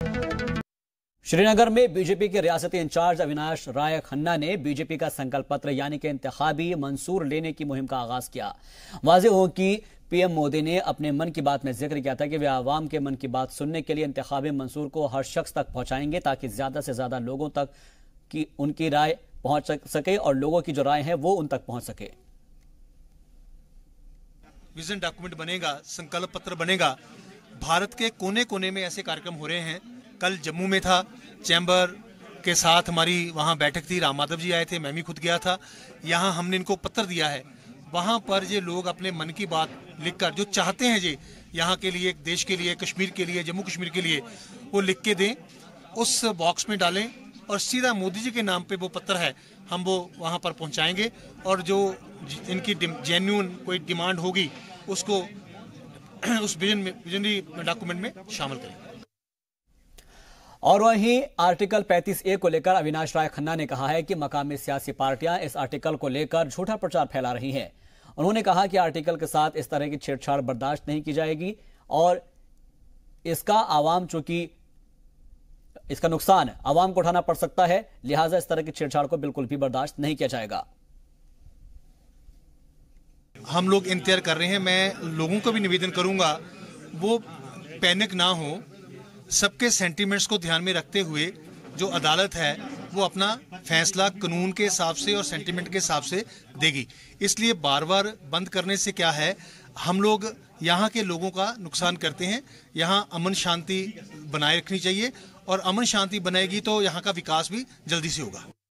श्रीनगर में बीजेपी के रियासती इंचार्ज अविनाश राय खन्ना ने बीजेपी का संकल्प पत्र यानी कि इंतखाबी मंसूर लेने की मुहिम का आगाज किया। वाज़ेह हो कि पीएम मोदी ने अपने मन की बात में जिक्र किया था कि वे आवाम के मन की बात सुनने के लिए इंतखाबी मंसूर को हर शख्स तक पहुंचाएंगे ताकि ज्यादा से ज्यादा लोगों तक की उनकी राय पहुंच सके और लोगों की जो राय है वो उन तक पहुंच सके। विजन डॉक्यूमेंट बनेगा, संकल्प पत्र बनेगा। भारत के कोने कोने में ऐसे कार्यक्रम हो रहे हैं। कल जम्मू में था, चैम्बर के साथ हमारी वहाँ बैठक थी, राम माधव जी आए थे, मैं भी खुद गया था। यहाँ हमने इनको पत्र दिया है, वहाँ पर ये लोग अपने मन की बात लिखकर जो चाहते हैं ये यहाँ के लिए, देश के लिए, कश्मीर के लिए, जम्मू कश्मीर के लिए, वो लिख के दें, उस बॉक्स में डालें और सीधा मोदी जी के नाम पे वो पत्र है हम वो वहाँ पर पहुँचाएंगे और जो इनकी जेन्युइन कोई डिमांड होगी उसको उस विजनरी डॉक्यूमेंट में शामिल करेंगे। और वहीं आर्टिकल 35A को लेकर अविनाश राय खन्ना ने कहा है कि मकामी सियासी पार्टियां इस आर्टिकल को लेकर झूठा प्रचार फैला रही हैं। उन्होंने कहा कि आर्टिकल के साथ इस तरह की छेड़छाड़ बर्दाश्त नहीं की जाएगी और इसका नुकसान आवाम को उठाना पड़ सकता है, लिहाजा इस तरह की छेड़छाड़ को बिल्कुल भी बर्दाश्त नहीं किया जाएगा। हम लोग इंतजार कर रहे हैं। मैं लोगों को भी निवेदन करूंगा वो पैनिक ना हो, सबके सेंटीमेंट्स को ध्यान में रखते हुए जो अदालत है वो अपना फैसला कानून के हिसाब से और सेंटीमेंट के हिसाब से देगी। इसलिए बार बार बंद करने से क्या है, हम लोग यहाँ के लोगों का नुकसान करते हैं। यहाँ अमन शांति बनाए रखनी चाहिए और अमन शांति बनेगी तो यहाँ का विकास भी जल्दी से होगा।